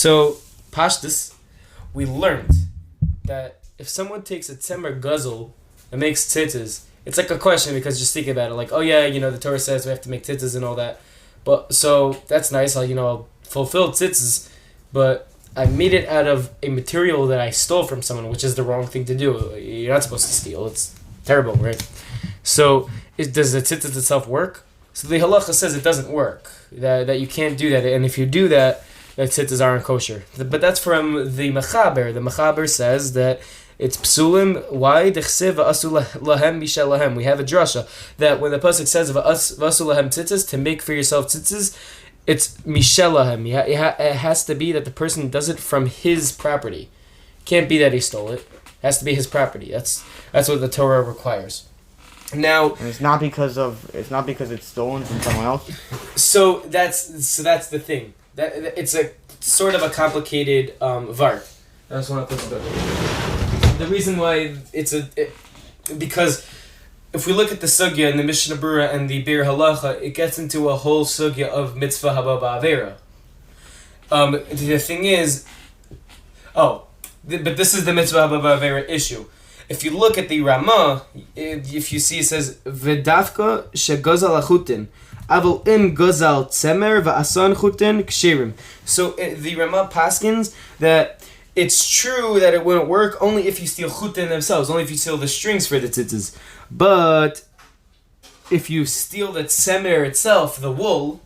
So, Pashtus, we learned that if someone takes a tzemer guzzle and makes tzitzis, it's like a question because just think about it, like, oh yeah, the Torah says we have to make tzitzis and all that. But, so, that's nice, I'll fulfill tzitzis, but I made it out of a material that I stole from someone, which is the wrong thing to do. You're not supposed to steal. It's terrible, right? So, does the tzitzit itself work? So the halacha says it doesn't work, that you can't do that, and if you do that, the tzitzis aren't kosher. But that's from the Mechaber. The Mechaber says that it's psulim. Why? Dechsev v'asu lahem mishel lahem. We have a drasha that when the pasuk says v'asu lahem tzitzis, to make for yourself tzitzis, it's mishel lahem. It has to be that the person does it from his property. Can't be that he stole it. It has to be his property. That's what the Torah requires. Now, and it's not because it's stolen from someone else. So that's the thing. That it's a sort of a complicated vart. I just want to put the reason why because if we look at the sugya in the Mishnah Berurah and the Bir Halacha, it gets into a whole sugya of mitzvah haba ba'avera. The thing is, but this is the mitzvah haba ba'avera issue. If you look at the Ramah, if you see it says V'dafka shegozal achutin, avol im gozal tzemer va'asan chutin kshirim. So the Ramah paskins that it's true that it wouldn't work only if you steal chutin themselves, only if you steal the strings for the tzitzis. But if you steal the tzemer itself, the wool,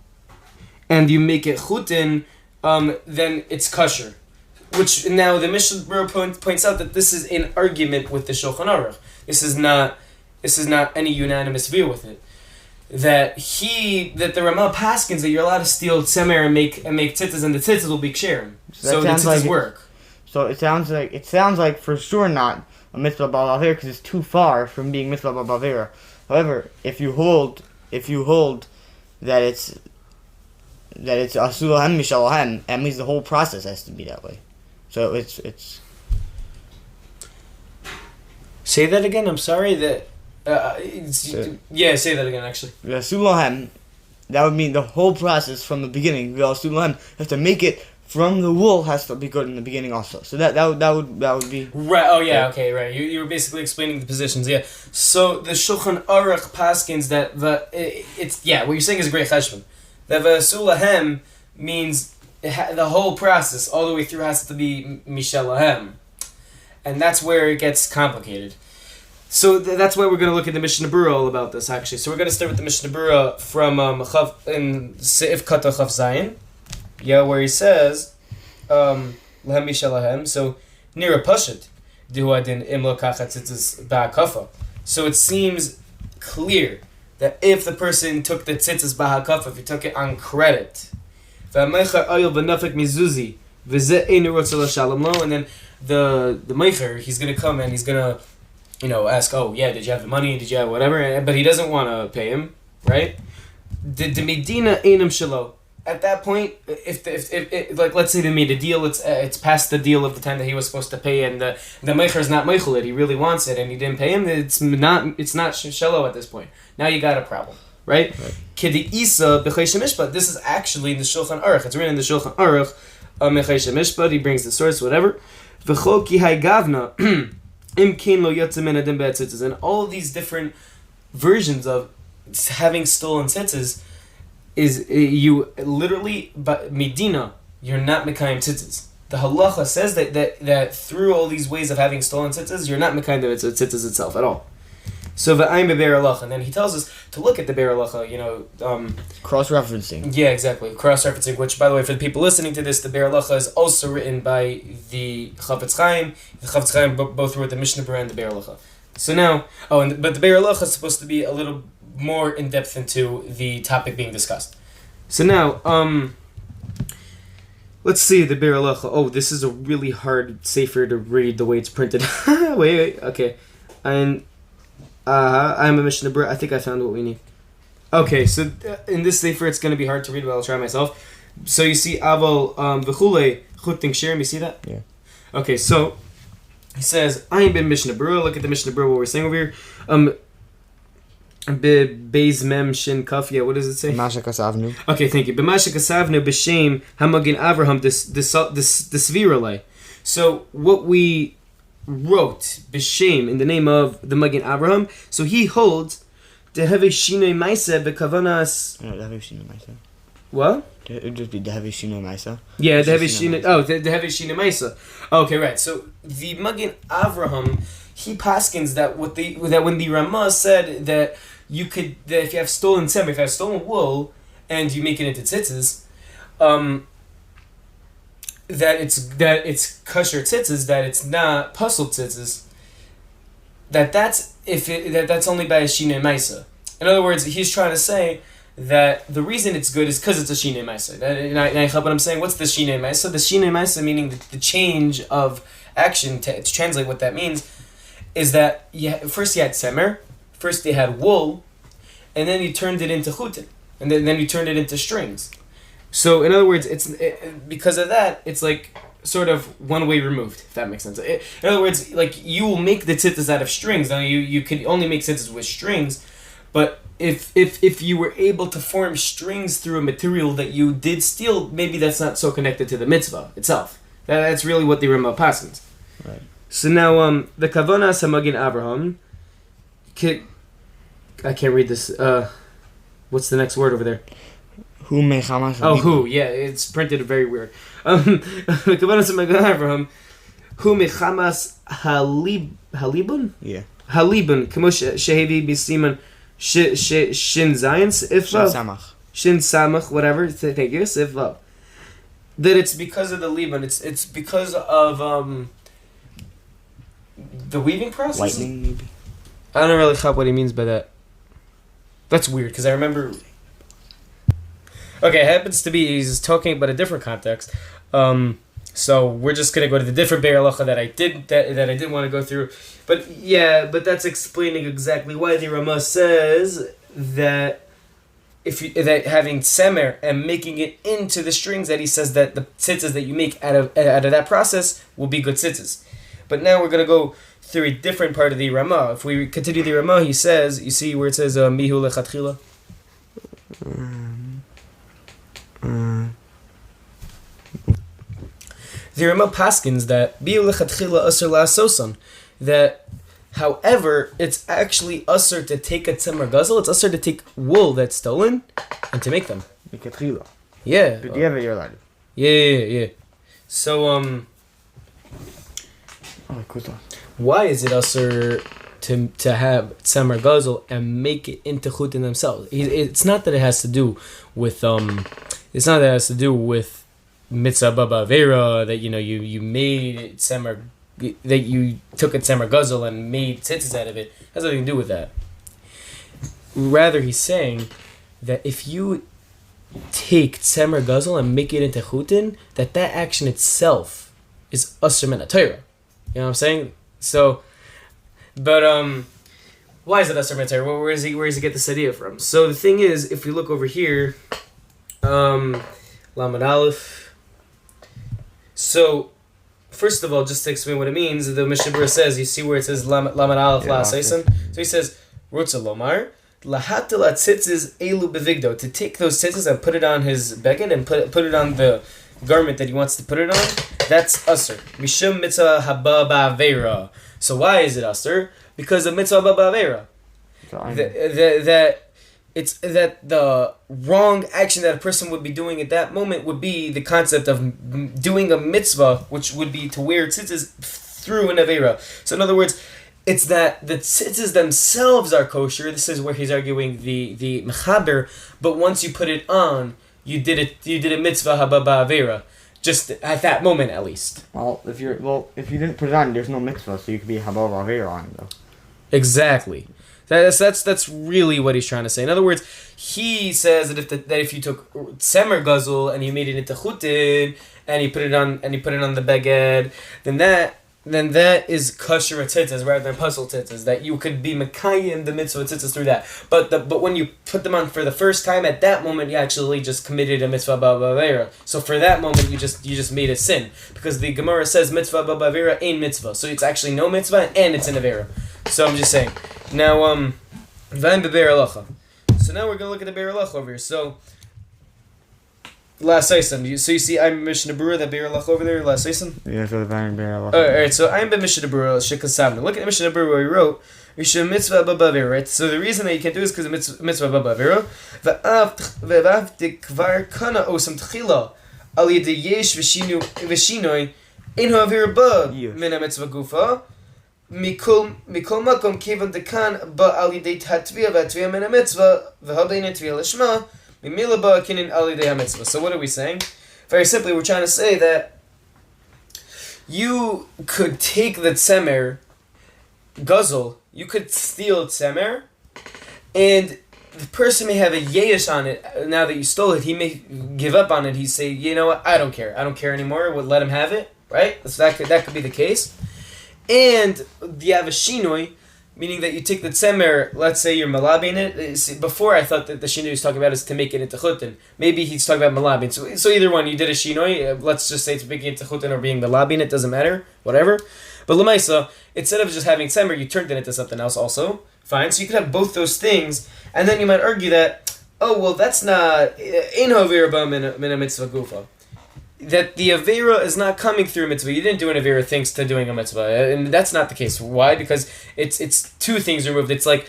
and you make it chutin, then it's kosher. Which now the Mishnah Berurah points out that this is an argument with the Shulchan Aruch. This is not any unanimous view with it. That the Ramah paskins that you're allowed to steal tzemer and make tzitzis, and the tzitzis will be ksherim. So the tzitzis work. So it sounds like for sure not a mitzvah ba'avera because it's too far from being mitzvah ba'avera. However, if you hold that it's asul lahem mishal lahem, that means the whole process has to be that way. So it's. Say that again. I'm sorry. Say that again. Actually, asul lahem, that would mean the whole process from the beginning. Asul lahem, have to make it from the wool has to be good in the beginning also. So that would be right. Oh yeah. Okay. Right. You were basically explaining the positions. Yeah. So the Shulchan Aruch paskins that what you're saying is a great cheshbon. That asul lahem means. The whole process, all the way through, has to be mishel lahem. And that's where it gets complicated. So that's why we're going to look at the Mishnah Berurah all about this, actually. So we're going to start with the Mishnah Berurah from in Seif Kata Chav Zayin, where he says, lahem mishel lahem. So, nira pashat, dihu adin im lo kachat tzitzis ba'akafa. So it seems clear that if the person took the tzitzis ba'akafa, if he took it on credit, and then the meicher, he's going to come and he's going to, ask, oh yeah, did you have the money, did you have whatever, but he doesn't want to pay him, right? The medina einam shelo. At that point, if like let's say they made a deal, it's past the deal of the time that he was supposed to pay, and the meicher is not meichel it, he really wants it, and he didn't pay him, it's not shelo at this point. Now you got a problem. Right? Kedi Isa b'chayshim mishpat. This is actually in the Shulchan Aruch. It's written in the Shulchan Aruch. Mechayshim mishpat. He brings the source, whatever. V'chol ki hay gavna im kin lo yotze min adim be'tzitzis. And all of these different versions of having stolen tzitzis is you literally, but medina, you're not mekayim tzitzis. The halacha says that through all these ways of having stolen tzitzis, you're not mekayim the tzitzis itself at all. So v'ayim be'ber halacha, and then he tells us to look at the ber halacha, cross-referencing. Yeah, exactly, cross-referencing. Which, by the way, for the people listening to this, the ber halacha is also written by the Chafetz Chaim. The Chafetz Chaim both wrote the Mishnah Berurah and the ber halacha. So now, but the ber halacha is supposed to be a little more in depth into the topic being discussed. So now, let's see the ber halacha. Oh, this is a really hard sefer to read the way it's printed. wait, okay, and. I'm a Mishnah Berurah. I think I found what we need. Okay, so in this sefer it's going to be hard to read, but I'll try myself. So you see, Aval v'chulei chutin kshirim. You see that? Yeah. Okay, so he says, I ain't been Mishnah Berurah. Look at the Mishnah Berurah, what we're saying over here. Beis mem shin kaf. Yeah, what does it say? Masha kasavnu. Okay, thank you. B'masha kasavnu b'shem hamagin Avraham the svirale. So what we wrote b'shem in the name of the Magin Avraham. So he holds the heavy shinoi ma'isa bekavanas. No, the heavy shinoi ma'isa. What? It would just be the heavy shinoi ma'isa. Yeah, the heavy shinoi. Oh, the heavy shinoi ma'isa. Okay, right. So the Magin Avraham, he paskins that when the Ramah said that if you have stolen semer, if you have stolen wool and you make it into tzitzis, that it's kosher tzitzis, that it's not puzzle tzitzis. That's only by a shinei ma'isa. In other words, he's trying to say that the reason it's good is because it's a shinei ma'isa. And I what I'm saying. What's the shinei ma'isa? The shinei ma'isa meaning the change of action. To translate what that means is that first you had semer, first they had wool, and then you turned it into chutin, and then you turned it into strings. So in other words, because of that, it's like sort of one way removed, if that makes sense. In other words, like you will make the tzitzis out of strings. Now you can only make tzitzis with strings, but if you were able to form strings through a material that you did steal, maybe that's not so connected to the mitzvah itself. That's really what the Ramah paskins. Right. So now the kavanas hamagin Avraham. I can't read this. What's the next word over there? Who mechamas? Oh, who? Yeah, it's printed very weird. The kavanas hamagin Avraham. Who mechamas halibun? Yeah. Halibun. Kamo shehevi bisiman shin zayins if shin samach whatever. Thank you. If that it's because of the liban. It's because of the weaving process. Lightning, maybe. I don't really know what he means by that. That's weird because I remember. Okay, it happens to be he's talking about a different context. So we're just gonna go to the different Be'er Halacha that I didn't want to go through, but that's explaining exactly why the Ramah says that that having semer and making it into the strings, that he says that the tzitzis that you make out of that process will be good tzitzis. But now we're gonna go through a different part of the Ramah. If we continue the Ramah, he says, you see where it says mihu lechatchila. The Ramah paskins that mihu lechatchila asur la'asosan, that however it's actually asur to take a tzemer guzzle, it's asur to take wool that's stolen and to make them. Yeah. But you're allowed to. Yeah. So why is it asur to have tzemer guzzle and make it into chutin themselves? It's not that it has to do with It's not that it has to do with mitzvah baba avera, that you made tzemer, that you took a tzemer guzzle and made tzitzis out of it. It has nothing to do with that. Rather, he's saying that if you take tzemer guzzle and make it into chutin, that action itself is asur min Torah. You know what I'm saying? So, but why is it asur min Torah? Where does he get this idea from? So the thing is, if we look over here, Lamed Aleph. So, first of all, just to explain what it means, the Mishnah says, you see where it says Lamed Aleph La Seisan? So he says, Rutza Lomar, Lahatil Tzitzis Elu Bevigdo, to take those tzitzis and put it on his beged and put it on the garment that he wants to put it on, that's asur. Mishum mitzvah haba ba'avera. So why is it asur? Because of mitzvah haba ba'avera. That the wrong action that a person would be doing at that moment would be the concept of doing a mitzvah, which would be to wear tzitzis through an avera. So in other words, it's that the tzitzis themselves are kosher. This is where he's arguing the mechaber. But once you put it on, you did a mitzvah haba ba'avera, just at that moment at least. Well, if you didn't put it on, there's no mitzvah, so you could be haba ba'avera on it though. Exactly. That's really what he's trying to say. In other words, he says that if you took tzemer guzzle and you made it into chutin and you put it on the beged, then that is kosher tzitzis rather than puzzle tzitzis. That you could be mekayim the mitzvah tzitzis through that. But when you put them on for the first time, at that moment you actually just committed a mitzvah ba'avera. So for that moment you just made a sin, because the Gemara says mitzvah ba'avera ain't mitzvah. So it's actually no mitzvah and it's an avera. So I'm just saying. Now V'ayim be'be'er halacha. So now we're going to look at the be'er halacha over here. So, last season. So you see, I'm Mishnah Berurah, that be'er halacha over there, last season? Yeah, so the Vayim be'er halacha. Alright, so I'm Mishnah Berurah, shekasavna. Look at Mishnah Berurah where he wrote, Rishon mitzvah b'bavir, right? So the reason that you can't do this is because of mitzvah b'bavir. V'av tikvar kana osam tchila al yedei yesh v'shinoi in ha'avir ba min ha'mitzvah gufa mikol makom kevan dekan ba al yedei hatvia v'hatvia min ha'mitzvah v'habein hatvia l'shma mimila ba kinin al yedei ha'mitzvah. So what are we saying? Very simply, we're trying to say that you could take the tzemer guzzle, you could steal tzemer, and the person may have a yesh on it. Now that you stole it, he may give up on it. He say, you know what, I don't care anymore. We'll let him have it, right? So that could be the case. And you have a shinoi, meaning that you take the tzemer, let's say you're malabin it. Before I thought that the shinoi he's talking about is to make it into chutin. Maybe he's talking about malabin. So either one, you did a shinoi, let's just say it's making it into chutin or being malabin, it doesn't matter, whatever. But Lamaisa, instead of just having tzemer, you turned it into something else also. Fine, so you could have both those things, and then you might argue that, oh, well, that's not in havira ba min a mitzvah gufa. That the avera is not coming through a mitzvah. You didn't do an avera thanks to doing a mitzvah, and that's not the case. Why? Because it's two things removed. It's like,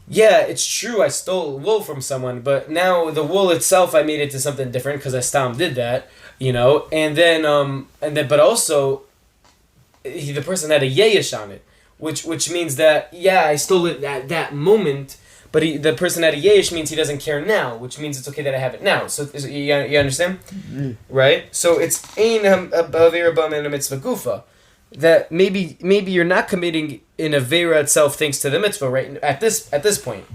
yeah, it's true, I stole wool from someone, but now the wool itself, I made it to something different because I stam did that, and then but also, the person had a yesh on it, which means that, yeah, I stole it at that moment, but the person had a yesh means he doesn't care now, which means it's okay that I have it now. So you understand? Mm-hmm. Right? So it's ein avera ba min a mitzvah gufa. That maybe you're not committing in avera itself thanks to the mitzvah, right? At this point.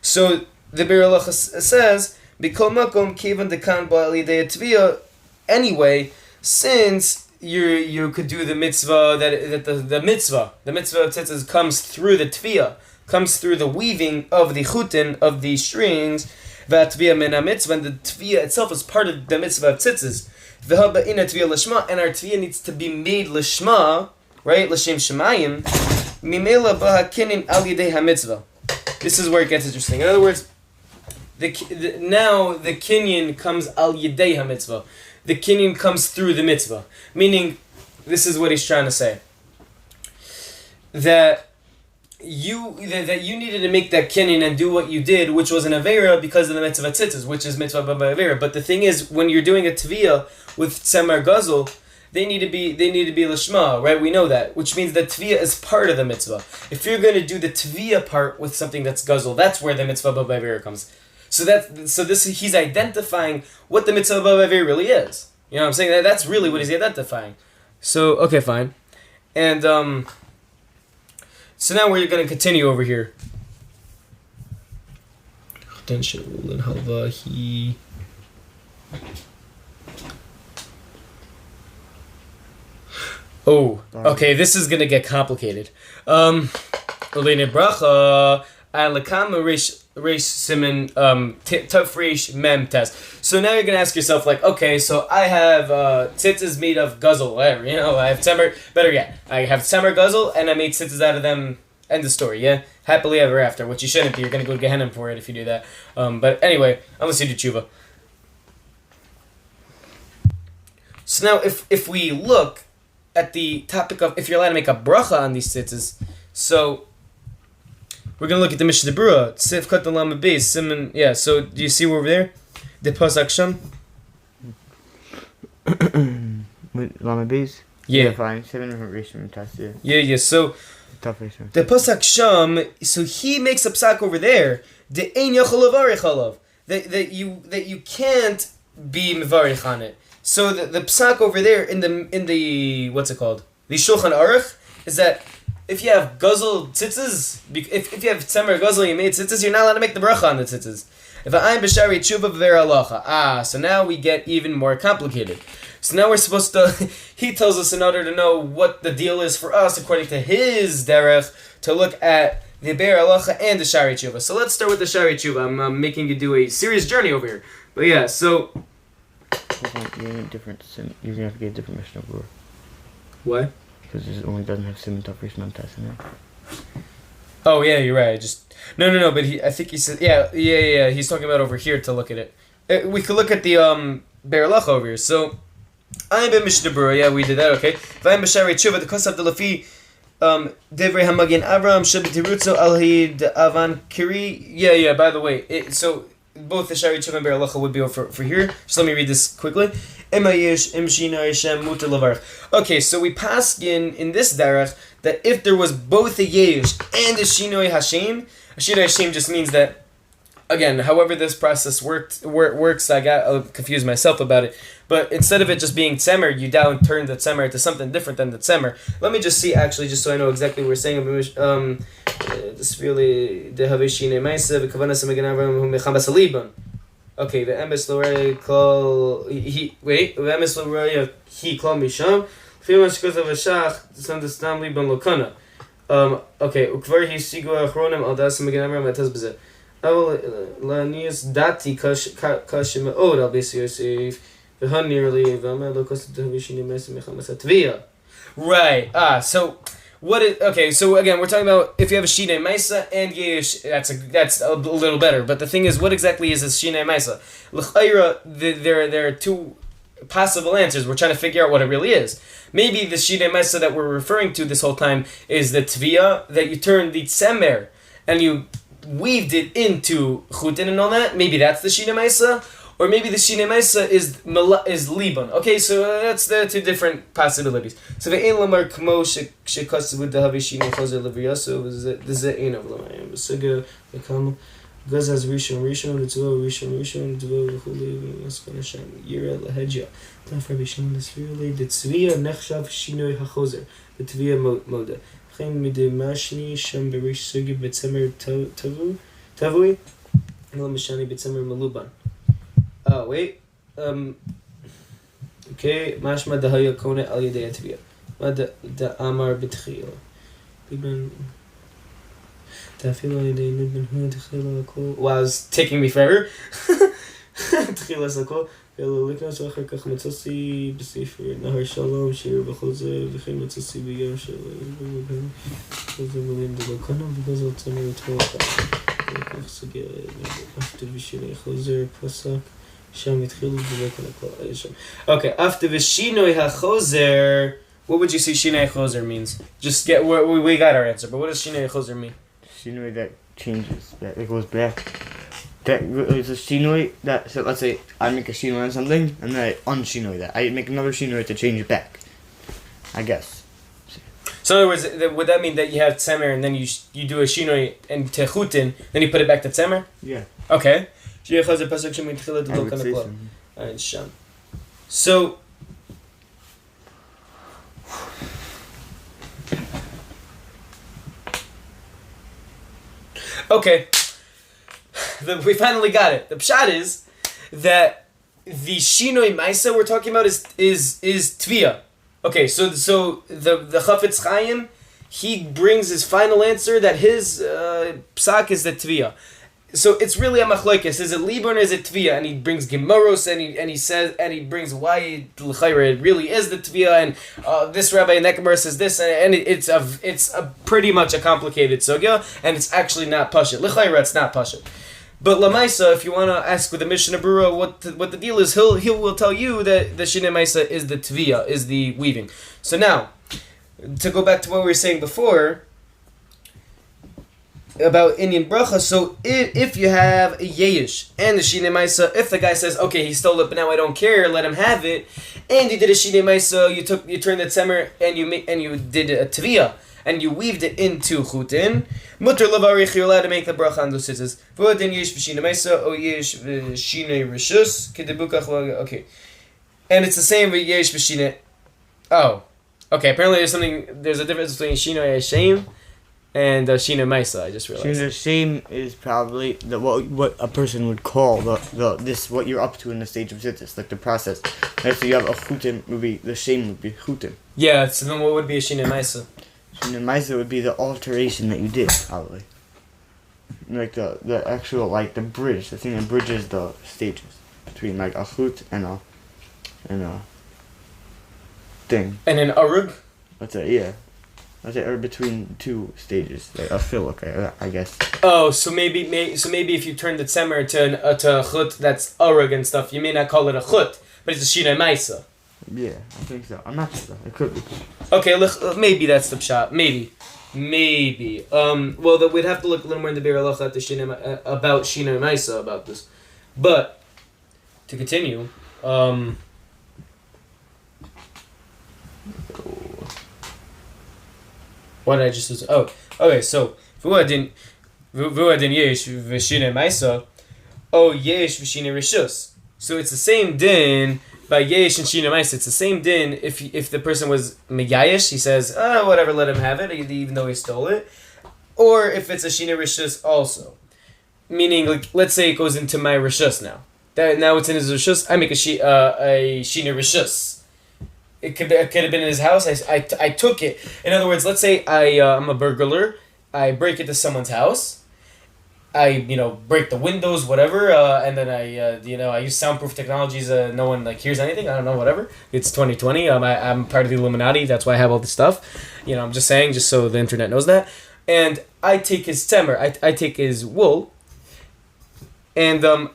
So the be'er halacha says, B'kol makom kevan dekan ba al yedei tvia. Anyway, since you could do the mitzvah that the mitzvah of tzitzit comes through the tvia, comes through the weaving of the chutin, of the strings, v'atvia min ha-mitzvah, and the tvia itself is part of the mitzvah of tzitzis. V'haba ina tvia l'shma, and our tvia needs to be made l'shma, right? L'shem shemayim, mimela b'ha-kinin al yedei ha-mitzvah. This is where it gets interesting. In other words, now the kinyan comes al yedei ha-mitzvah. The kinyan comes through the mitzvah. Meaning, this is what he's trying to say. That you needed to make that kinyan and do what you did, which was an avera because of the mitzvah tzitzis, which is mitzvah b'avera. But the thing is, when you're doing a tviyah with tzemer guzzle, they need to be lishma, right? We know that, which means that tviyah is part of the mitzvah. If you're going to do the tviyah part with something that's guzzle, that's where the mitzvah b'avera comes. So he's identifying what the mitzvah b'avera really is. You know what I'm saying? That's really what he's identifying. So, okay, fine. And, so now we're going to continue over here. Oh, okay, this is going to get complicated. Reish Simon Tuf Reish Mem test. So now you're gonna ask yourself, like, okay, so I have tzitzis made of guzzle, whatever, I have tzemer. Better yet, I have tzemer guzzle, and I made tzitzis out of them. End of story. Yeah, happily ever after. Which you shouldn't be. You're gonna go to Gehenna for it if you do that. But anyway, unless you do tshuva. So now, if we look at the topic of if you're allowed to make a bracha on these tzitzis, so we're going to look at the Mishnah Berurah, Sif Kat Lama Beis, Simon, yeah, so do you see over there? The Pasuk Sham? Lama Beis? Yeah. Fine, 7 Rishon test, yeah. Yeah, so the Pasuk Sham, so he makes a psak over there, the Ein Yachol Avarich Alav, that you can't be Mevarich on it. So the psak over there in the what's it called? The Shulchan Aruch, is that if you have guzzle tzitzis, if you have tzemer guzzle, you made tzitzis, you're not allowed to make the bracha on the tzitzis. If I'm b'shari tshuva v'ver halacha. So now we get even more complicated. So now we're supposed to, he tells us in order to know what the deal is for us, according to his derech, to look at the be'er halacha and the shari tshuva. So let's start with the shari tshuva. I'm making you do a serious journey over here. But yeah, so You're going to have to get a different Mishnah Berurah. Why? Because it only doesn't have Simon Tuf Reish Mem test in it. Oh yeah, you're right. No. But I think he said yeah. He's talking about over here to look at it. We could look at the Be'er Halacha over here. So I'm in Mishnah Berurah. Yeah, we did that. Okay. V'ayim b'sharei tshuva the kosav the lafi Devrei Hamagin Avram Shabbatirutzo Alhid Avan Kiri. Yeah. By the way, so both the Shari Tshuva and Be'er Halacha would be over for here. Just let me read this quickly. Okay, so we pass in this darach that if there was both a Yesh and a Shinoi Hashem just means that, again, however this process works, I got confused myself about it. But instead of it just being tzemer, you turn the tzemer to something different than the tzemer. Let me just see, actually, just so I know exactly what we're saying. This really the havishine ma'isa v'kavanas meganavram hu mechabas liban. Okay, the emes lorei kol he wait the emes lorei he kol misham. Fimas kosav v'shach some the stam liban lokana. Okay, ukvar he sigu achronim al das meganavram ataz b'zeh. Avol lanius dati kash me'od al b'si Yosef. Right. So so again, we're talking about if you have a Shinei Maisa and Yesh, that's a little better. But the thing is, what exactly is a Shinei Maisa? L'chayra, there are two possible answers. We're trying to figure out what it really is. Maybe the Shinei Maisa that we're referring to this whole time is the Tviyah, that you turned the Tzemer and you weaved it into Chutin and all that. Maybe that's the Shinei Maisa. Or maybe the Shinei Maisa is Liban. Okay, so that's the two different possibilities. So ve'ein lamar kmo shekasav v'dahavi Shinei chazer leviyaso v'ze'ein av lamayim v'suga v'kam gazaz rishon d'vo v'chuli v'maskan Hashem yira lahedja taf Rabbi Shimon l'sfirli d'tzviya nechshav Shinoi hachozer d'tzviya moda v'chein midimashni shem berish sugi b'tzemer tavui lo mishani b'tzemer maluban. Oh, wait. Okay. Mashma dahaya kone al yedei atviyah. Ma da amar b'tchila. Bigman. Tafil al yedei nidban hu tchila lakol. Wow, it's taking me forever. Tchila sakol. Velo liknas achar kach matzasi b'sefer nahar shalom shiur b'choze v'chein matzasi b'yam shalom b'choze b'lim d'lokana v'goz al tzamir v'tchila. Kach sugya after v'shirei chozer pasak. Okay, after the Shinoi HaChozer, what would you say Shinoi HaChozer means? Just we got our answer, but what does Shinoi HaChozer mean? Shinoi that changes, that it goes back. That is a Shinoi that, so let's say I make a Shinoi on something, and then I unshinoi that. I make another Shinoi to change it back, I guess. So in other words, would that mean that you have Tzemer, and then you do a Shinoi and Techutin, then you put it back to Tzemer? Yeah. Okay. So okay, we finally got it. The pshat is that the Shinoi Maisa we're talking about is Tviyah. Okay, so the Chafetz Chaim, he brings his final answer that his psak is the Tviyah. So it's really a machlokes. Is it Liban or is it Tviyah? And he brings Gemaros and he says and he brings why l'chayra it really is the Tviyah, and this rabbi in that Gemara says this, and it's a pretty much a complicated sugya, and it's actually not pashut. L'chayra it's not pashut. But Lamaisa, if you want to ask with the Mishnah Berurah what the deal is, he will tell you that the Shinei Maisa is the Tviyah, is the weaving. So now, to go back to what we were saying before about Inyan Bracha, so if you have a Yeyish and the Shinei Maisa, if the guy says, okay, he stole it, but now I don't care, let him have it, and you did a Shinei Maisa, you turned the Tzemer, and you did a Tviyah, and you weaved it into Chutin, Mutter Lavarich, you're allowed to make the Bracha on those scissors. V'odin Yesh V'Shinei Maisa, O Yesh V'Shinei Rishus, Kedebukach, okay. And it's the same with Yesh V'Shinei, oh, okay, apparently there's a difference between Shinoi Hashem and Shinoi Maisa, I just realized. Shinoi Hashem is probably what a person would call this what you're up to in the stage of Tzitzit, like the process. Right, so you have a Chutim, the Shem would be Chutim. Yeah, so then what would be a Shinoi Maisa? Shinoi Maisa would be the alteration that you did, probably. Like the actual, like the bridge, the thing that bridges the stages between like a Chut and a thing. And an Aruch? What's that? Yeah. or between two stages, like a filuk, I guess. Oh, so maybe if you turn the tzemer to a chut that's arug and stuff, you may not call it a chut, but it's a shina maisa. Yeah, I think so. I'm not sure. It could be. Okay, maybe that's the pshat. Maybe. Well, we'd have to look a little more in the Bir Halacha at the about shina maisa about this, but to continue. What did I just say? Oh, okay. So v'ua din yesh v'shina ma'isa. Oh, yesh v'shina rishus. So it's the same din by yesh and shina ma'isa. It's the same din if the person was megayish, he says, whatever, let him have it, even though he stole it. Or if it's a shina rishus also, meaning like let's say it goes into my rishus now. Now it's in his rishus. I make a shina rishus. It could have been in his house. I took it. In other words, let's say I'm a burglar. I break into someone's house. I break the windows, whatever, and then I use soundproof technologies. No one hears anything. I don't know, whatever. It's 2020. I'm part of the Illuminati. That's why I have all this stuff. I'm just saying, just so the internet knows that. And I take his temer. I take his wool. And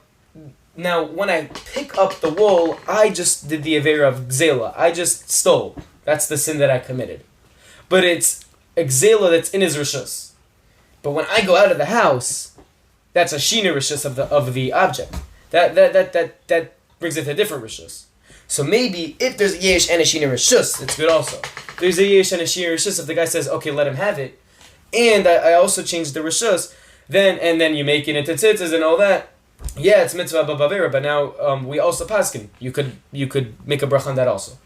now, when I pick up the wool, I just did the avera of gzela. I just stole. That's the sin that I committed. But it's a gzela that's in his rishus. But when I go out of the house, that's a shina rishus of the object. That brings it to a different rishus. So maybe if there's a yesh and a shina rishus, it's good also. There's a yesh and a shina rishus. If the guy says, okay, let him have it, and I also changed the rishus, then you make it into tzitzit and all that. Yeah, it's mitzvah b'avera, but now we also paskin. You could make a bracha on that also.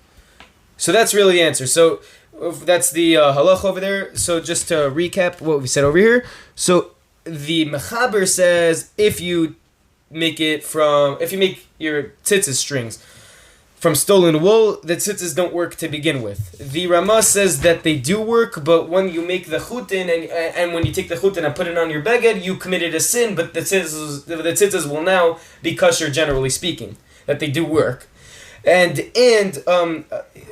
So that's really the answer. So that's the halacha over there. So just to recap what we said over here. So the mechaber says if you make your tzitzit strings from stolen wool, the tzitzis don't work to begin with. The Ramah says that they do work, but when you make the chutin and when you take the chutin and put it on your beged, you committed a sin, but the tzitzis will now be kosher, generally speaking, that they do work. And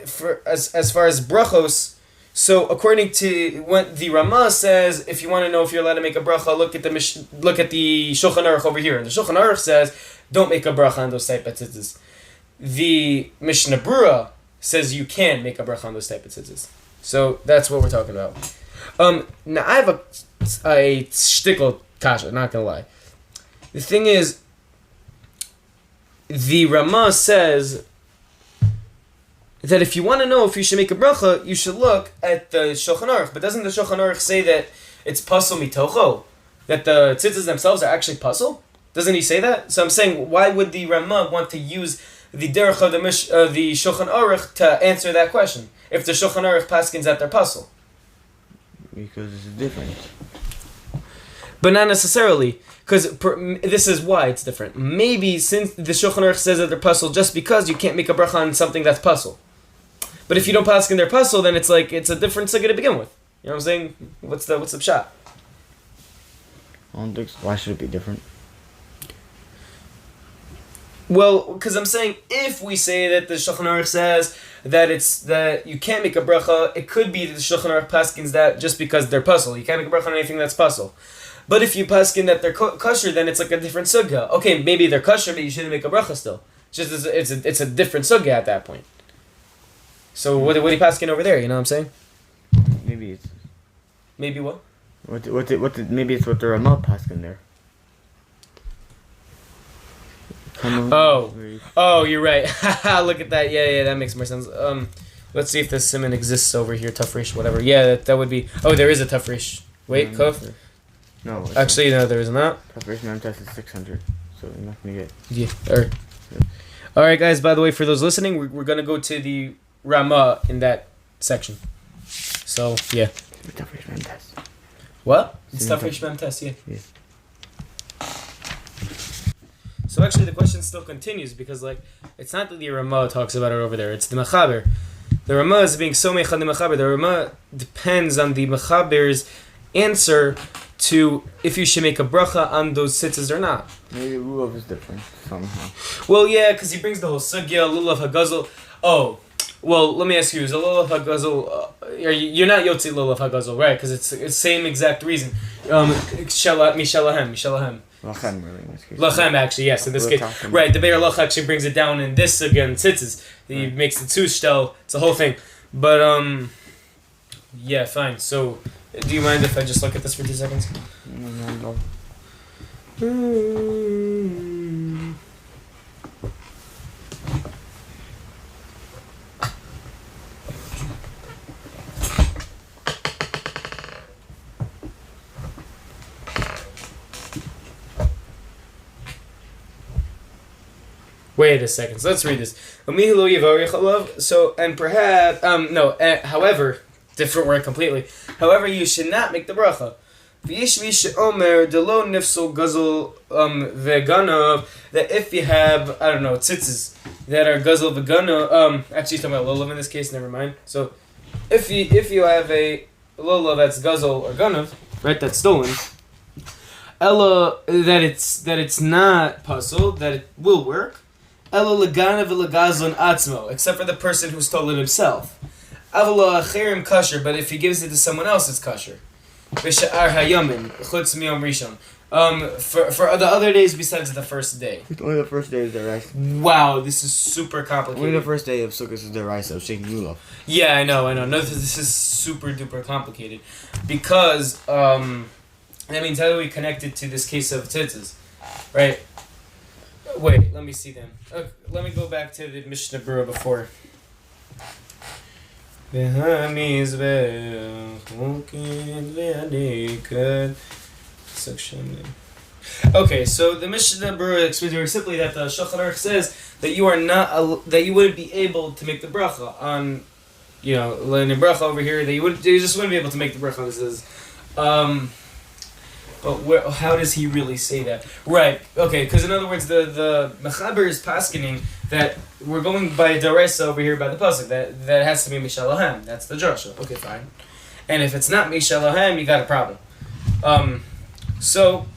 for as far as brachos, so according to what the Ramah says, if you want to know if you're allowed to make a bracha, look at the Shulchan Aruch over here. And the Shulchan Aruch says, don't make a bracha on those type of tzitzis. The Mishnah Brura says you can make a bracha on those type of tzitzis. So that's what we're talking about. Now I have a shtickle kasha, not gonna lie. The thing is, the Ramah says that if you want to know if you should make a bracha, you should look at the Shulchan Aruch. But doesn't the Shulchan Aruch say that it's pasol mitocho? That the tzitzis themselves are actually pasol? Doesn't he say that? So I'm saying, why would the Ramah want to use the derech of the Shulchan Aruch to answer that question if the Shulchan Aruch paskins at their pasol? Because it's different. But not necessarily, because this is why it's different. Maybe since the Shulchan Aruch says that they're pasol just because you can't make a bracha on something that's pasol. But if you don't paskin their pasol, then it's a different sugya to begin with. You know what I'm saying? What's the pshat? Why should it be different? Well, because I'm saying if we say that the Shulchan Aruch says that you can't make a bracha, it could be that the Shulchan Aruch paskins that just because they're pasol. You can't make a bracha on anything that's pasol. But if you paskin that they're kosher, then it's like a different sugya. Okay, maybe they're kosher, but you shouldn't make a bracha still. It's a different sugya at that point. So what are you paskin over there? You know what I'm saying? Maybe it's. Maybe what? Maybe it's what the Ramah paskin there. Oh, you're right. Look at that. Yeah, that makes more sense. Let's see if the simon exists over here. Tafresh, whatever. Yeah, that would be. Oh, there is a tafresh. Wait, Kuf? No. Actually, no, there is not. Tafresh man test is 600, so you're not gonna get. Yeah. All right, guys. By the way, for those listening, we're gonna go to the Ramah in that section. So yeah. Tafresh man test. What? It's tafresh man test. Yeah. So actually the question still continues because it's not that the Ramah talks about it over there, it's the Mechaber. The Ramah is being so mechad the Mechaber. The Ramah depends on the Mechaber's answer to if you should make a bracha on those tzitzis or not. Maybe Lulav is different somehow. Well, yeah, because he brings the whole sugya, lulav hagazel. Oh, Well, let me ask you: is a lulav hagazel? You're not yotzi lulav hagazel, right? Because it's the same exact reason. Mishalahem. Lachem, really, in this case. Lachem, actually, yes. In this case, right? The Be'er Lach actually brings it down in this again. Tzitzit. He makes the two shtel. It's a whole thing. But yeah, fine. So, do you mind if I just look at this for 2 seconds? No. Wait a second. So let's read this. So, and perhaps, however, different word completely. However, you should not make the bracha. That if you have, I don't know, tzitzis that are guzzle vegana, actually he's talking about lulav in this case, never mind. So, if you have a lulav that's guzzle or ganav, right, that's stolen, ella, that it's not puzzle, that it will work, ella leganav legazlon atzmo, except for the person who stole it himself. Avala achirim kasher, but if he gives it to someone else, it's kasher. B'sha'ar hayamin chutz miyom rishon. For the other days besides the first day. Only the first day is the rice. Wow, this is super complicated. Only the first day of Sukkot is the rice of shaking lulav. Yeah, I know. No, this is super duper complicated because that means how do we connect it to this case of tzitzis, right? Wait, let me see then. Let me go back to the Mishnah Berurah before. Okay, so the Mishnah Berurah explains very simply that the Shulchan Aruch says that you wouldn't be able to make the bracha on, learning bracha over here. That you just wouldn't be able to make the bracha. This is, but how does he really say that? Right. Okay. Because in other words, the Mechaber is paskening that we're going by Daresa over here by the pasuk that has to be Mishalahem. That's the drasha. Okay, fine. And if it's not Mishalahem, you got a problem. So.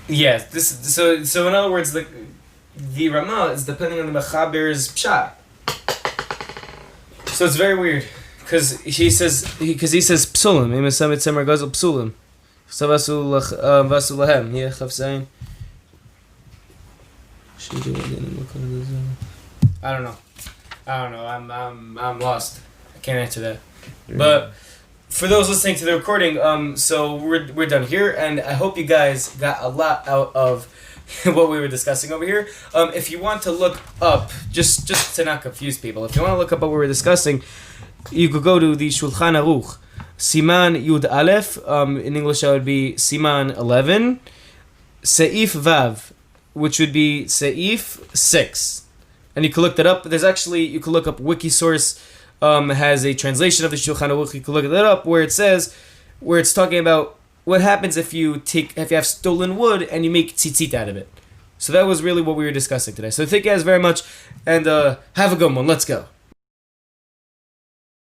Yes. So in other words, the Ramah is depending on the Mechaber's pshat. So it's very weird, because he says psulim. Imasamit semer gazel psulim. Savasu lahem. Yeah, chavzayin. I don't know. I'm lost. I can't answer that. But for those listening to the recording, so we're done here, and I hope you guys got a lot out of what we were discussing over here. If you want to look up, just to not confuse people, if you want to look up what we were discussing, you could go to the Shulchan Aruch, Siman Yud Aleph. In English that would be Siman 11, Seif Vav, which would be Seif 6. And you can look that up. You can look up Wikisource, has a translation of the Shulchan Aruch. You can look that up where it's talking about what happens if you have stolen wood and you make tzitzit out of it. So that was really what we were discussing today. So thank you guys very much, and have a good one. Let's go.